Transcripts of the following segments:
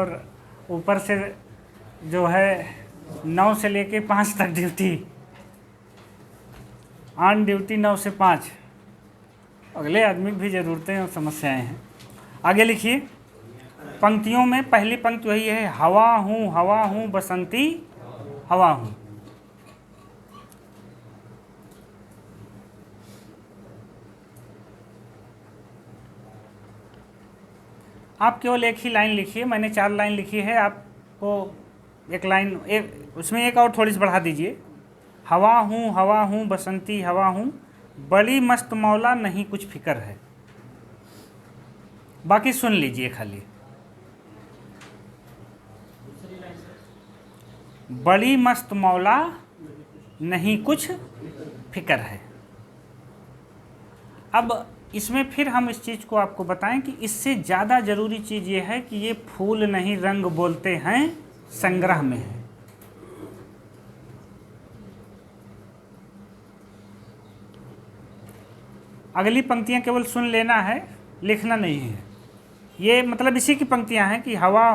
और ऊपर से जो है 9 से लेके 5 तक ड्यूटी, ऑन ड्यूटी 9 से 5। अगले आदमी की भी ज़रूरतें और समस्याएं हैं। आगे लिखिए, पंक्तियों में पहली पंक्ति वही है, हवा हूँ बसंती हवा हूँ। आप केवल एक ही लाइन लिखिए, मैंने 4 लाइन लिखी है, आपको एक लाइन उसमें एक और थोड़ी सी बढ़ा दीजिए। हवा हूँ बसंती हवा हूँ, बड़ी मस्त मौला नहीं कुछ फिक्र है। बाकी सुन लीजिए खाली, बड़ी मस्त मौला नहीं कुछ फिक्र है। अब इसमें फिर हम इस चीज़ को आपको बताएं कि इससे ज़्यादा ज़रूरी चीज़ ये है कि ये फूल नहीं रंग बोलते हैं संग्रह में है। अगली पंक्तियां केवल सुन लेना है, लिखना नहीं है। ये मतलब इसी की पंक्तियां हैं कि हवा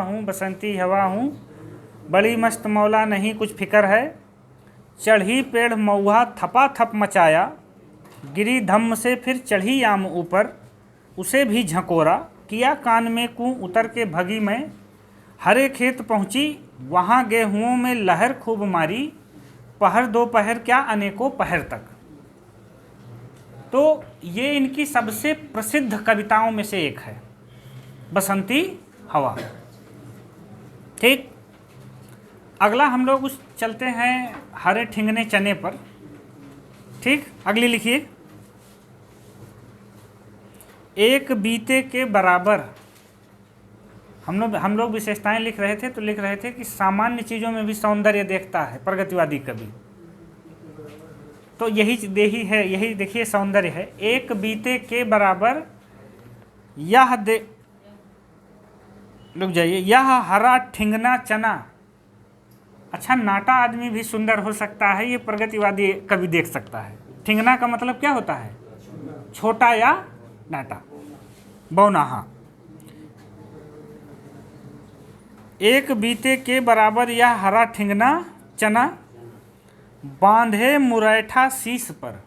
हूँ बसंती हवा हूँ, बड़ी मस्त मौला नहीं कुछ फिक्र है, चढ़ी पेड़ मऊहा थपा थप मचाया, गिरी धम्म से फिर चढ़ी आम ऊपर, उसे भी झकोरा, किया कान में कूं उतर के भगी मैं, हरे खेत पहुँची वहाँ गेहूँओं में लहर खूब मारी, पहर दोपहर क्या अनेकों पहर तक। तो ये इनकी सबसे प्रसिद्ध कविताओं में से एक है, बसंती हवा। ठीक, अगला हम लोग उस चलते हैं हरे ठिंगने चने पर। ठीक, अगली लिखिए, एक बीते के बराबर। हम लोग विशेषताएं लिख रहे थे तो लिख रहे थे कि सामान्य चीज़ों में भी सौंदर्य देखता है प्रगतिवादी कवि, तो यही देखिए सौंदर्य है। एक बीते के बराबर रुक जाइए, यह हरा ठिंगना चना। अच्छा, नाटा आदमी भी सुंदर हो सकता है, ये प्रगतिवादी कवि देख सकता है। ठिंगना का मतलब क्या होता है, छोटा या नाटा, बौना। हाँ, एक बीते के बराबर यह हरा ठिंगना चना, बांधे मुरैठा शीश पर,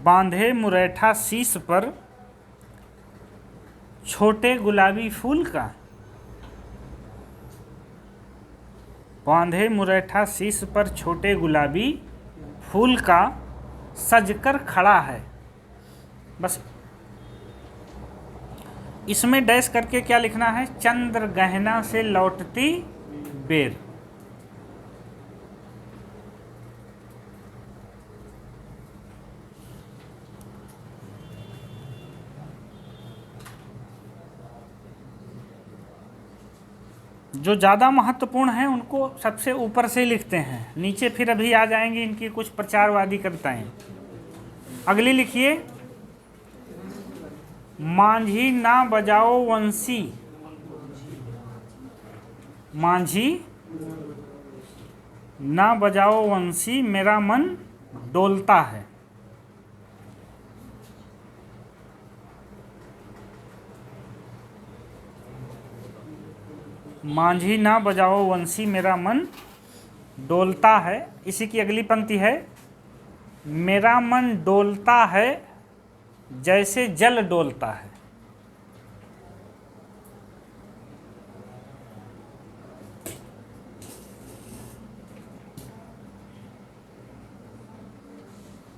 बांधे मुरैठा शीश पर छोटे गुलाबी फूल का, बांधे मुरैठा शीश पर छोटे गुलाबी फूल का सजकर खड़ा है। बस इसमें डैश करके क्या लिखना है, चंद्र गहना से लौटती बेर। जो ज़्यादा महत्वपूर्ण है उनको सबसे ऊपर से लिखते हैं, नीचे फिर अभी आ जाएंगी इनकी कुछ प्रचारवादी कविताएं। अगली लिखिए, मांझी ना बजाओ वंशी, मांझी ना बजाओ वंशी मेरा मन डोलता है। मांझी ना बजाओ वंशी मेरा मन डोलता है। इसी की अगली पंक्ति है, मेरा मन डोलता है जैसे जल डोलता है।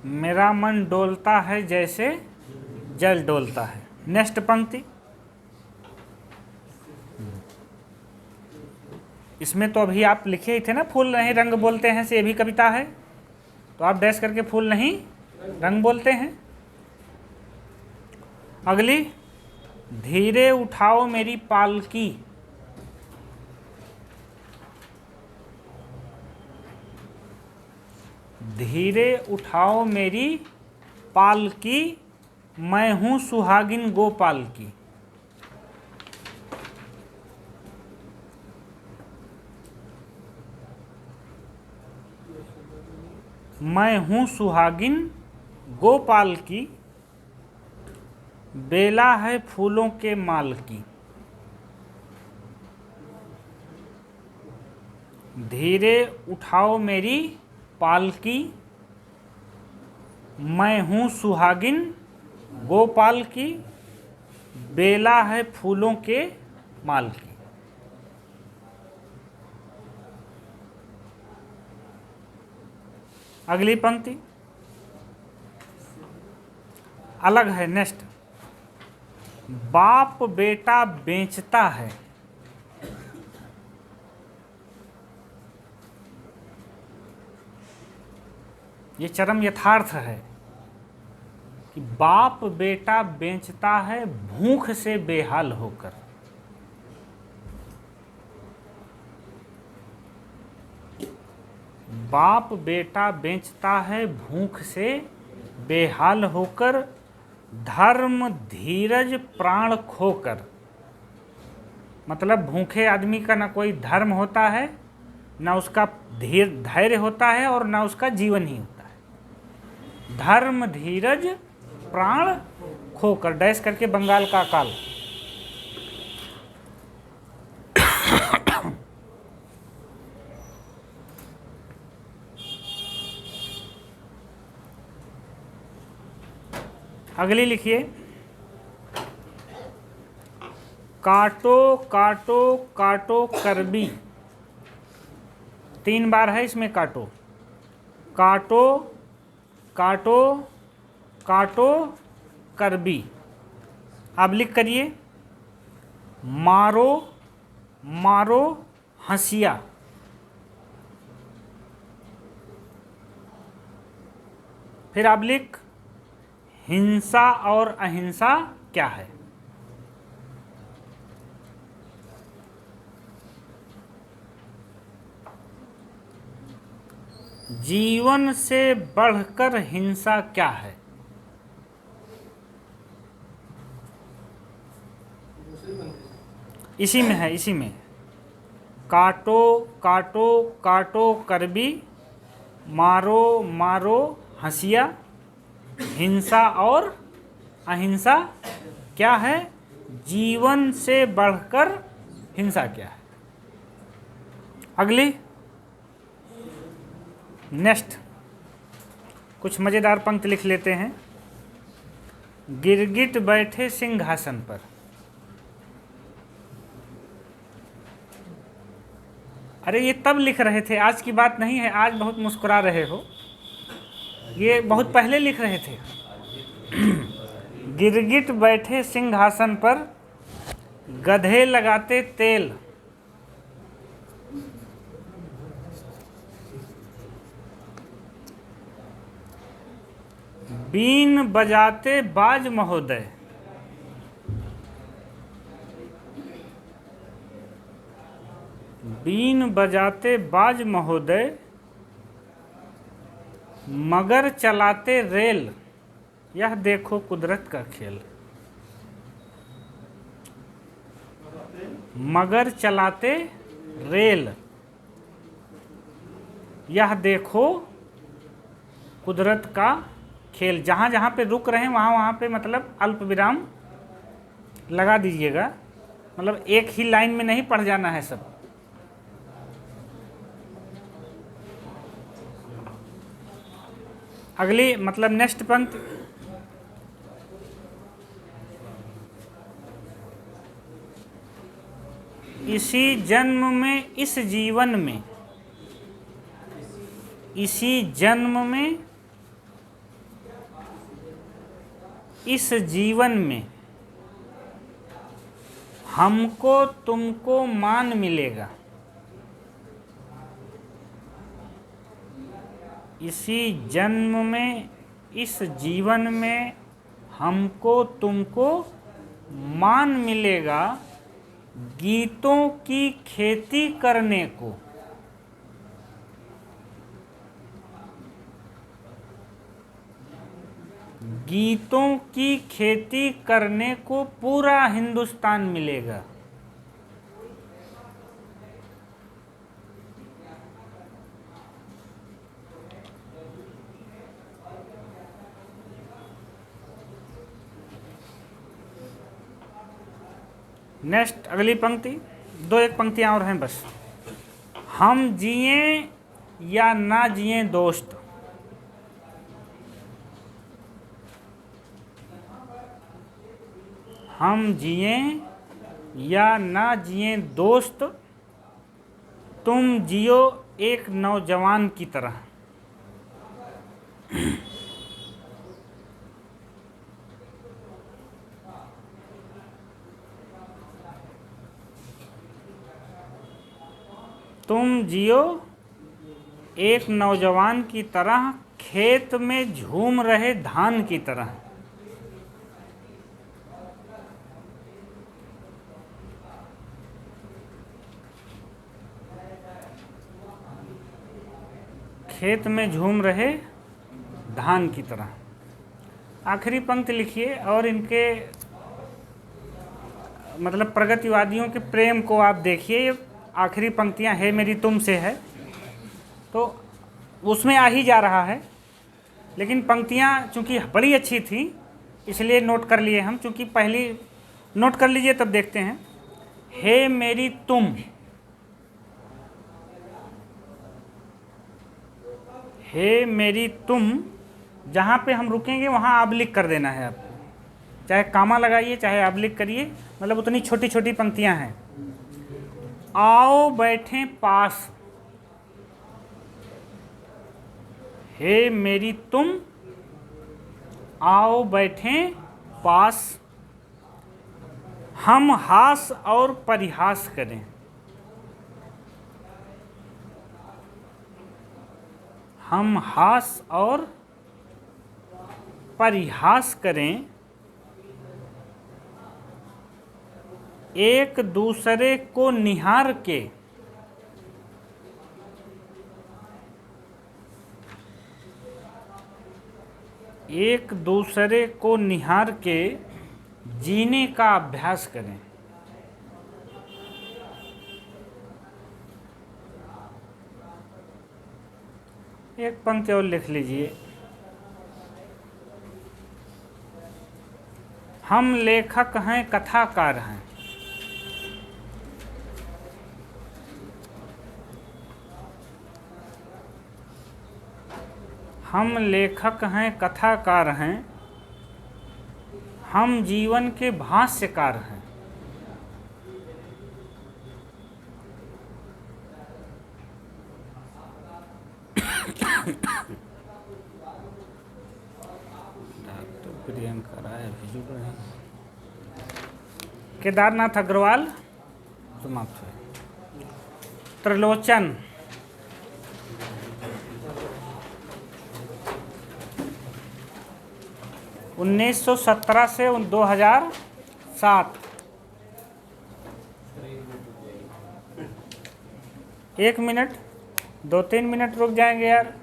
मेरा मन डोलता है जैसे जल डोलता है। नेक्स्ट पंक्ति, इसमें तो अभी आप लिखे ही थे ना, फूल नहीं रंग बोलते हैं से ये भी कविता है, तो आप डैश करके फूल नहीं रंग बोलते हैं। अगली, धीरे उठाओ मेरी पालकी, धीरे उठाओ मेरी पालकी, मैं हूँ सुहागिन गोपाल की। मैं हूँ सुहागिन गोपाल की, बेला है फूलों के माल की, धीरे उठाओ मेरी पालकी, मैं हूँ सुहागिन गोपाल की, बेला है फूलों के माल की। अगली पंक्ति अलग है। नेक्स्ट, बाप बेटा बेचता है, ये चरम यथार्थ है कि बाप बेटा बेचता है भूख से बेहाल होकर। बाप बेटा बेचता है भूख से बेहाल होकर, धर्म धीरज प्राण खोकर। मतलब भूखे आदमी का ना कोई धर्म होता है, ना उसका धैर्य होता है, और ना उसका जीवन ही होता है। धर्म धीरज प्राण खोकर, डैश करके बंगाल का अकाल। अगली लिखिए, काटो काटो काटो करबी। 3 बार है इसमें काटो। काटो काटो काटो करबी। अब लिख करिए, मारो मारो हंसिया। फिर आप लिख, हिंसा और अहिंसा क्या है। जीवन से बढ़कर हिंसा क्या है। इसी में है, इसी में। काटो काटो काटो करबी, मारो मारो हंसिया, हिंसा और अहिंसा क्या है, जीवन से बढ़कर हिंसा क्या है। अगली नेक्स्ट कुछ मज़ेदार पंक्ति लिख लेते हैं। गिरगिट बैठे सिंहासन पर। अरे ये तब लिख रहे थे, आज की बात नहीं है। आज बहुत मुस्कुरा रहे हो, ये बहुत पहले लिख रहे थे। गिरगिट बैठे सिंहासन पर, गधे लगाते तेल। बीन बजाते बाज महोदय। बीन बजाते बाज महोदय, मगर चलाते रेल। यह देखो कुदरत का खेल। मगर चलाते रेल, यह देखो कुदरत का खेल। जहाँ जहाँ पे रुक रहे हैं वहाँ वहाँ पे मतलब अल्प विराम लगा दीजिएगा। मतलब एक ही लाइन में नहीं पढ़ जाना है सब। अगली मतलब नेक्स्ट पंक्ति, इसी जन्म में इस जीवन में, इसी जन्म में इस जीवन में, हमको तुमको मान मिलेगा। इसी जन्म में इस जीवन में, हमको तुमको मान मिलेगा, गीतों की खेती करने को। गीतों की खेती करने को पूरा हिंदुस्तान मिलेगा। नेक्स्ट अगली पंक्ति, दो एक पंक्तियाँ और हैं बस। हम जिए या ना जिए दोस्त, हम जिए या ना जिए दोस्त, तुम जियो एक नौजवान की तरह। तुम जियो एक नौजवान की तरह, खेत में झूम रहे धान की तरह। खेत में झूम रहे धान की तरह। आखिरी पंक्ति लिखिए और इनके मतलब प्रगतिवादियों के प्रेम को आप देखिए। ये आखिरी पंक्तियां है मेरी तुमसे है, तो उसमें आ ही जा रहा है, लेकिन पंक्तियां चूंकि बड़ी अच्छी थी इसलिए नोट कर लिए हम। चूंकि पहली नोट कर लीजिए तब देखते हैं। हे मेरी तुम, हे मेरी तुम, जहाँ पे हम रुकेंगे वहाँ आप लिख कर देना है आपको, चाहे कामा लगाइए चाहे आप लिख करिए, मतलब उतनी छोटी छोटी पंक्तियाँ हैं। आओ बैठें पास, हे मेरी तुम, आओ बैठें पास, हम हास और परिहास करें। हम हास और परिहास करें, एक दूसरे को निहार के, एक दूसरे को निहार के जीने का अभ्यास करें। एक पंक्ति और लिख लीजिए। हम लेखक हैं कथाकार हैं, हम लेखक हैं कथाकार हैं, हम जीवन के भाष्यकार हैं। प्रियंका राय भी जुड़ रहे हैं। केदारनाथ अग्रवाल समाप्त हुए। त्रिलोचन, उन्नीस 1917 से 2007। 1 मिनट 2-3 मिनट रुक जाएंगे यार।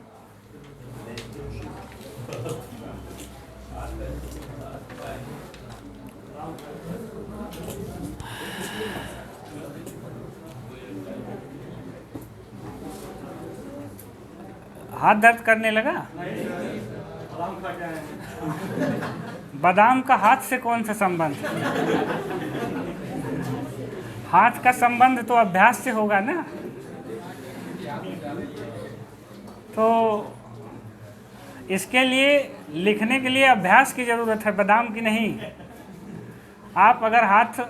हाथ दर्द करने लगा? बादाम का हाथ से कौन सा संबंध? हाथ का संबंध तो अभ्यास से होगा ना। तो इसके लिए लिखने के लिए अभ्यास की ज़रूरत है, बादाम की नहीं। आप अगर हाथ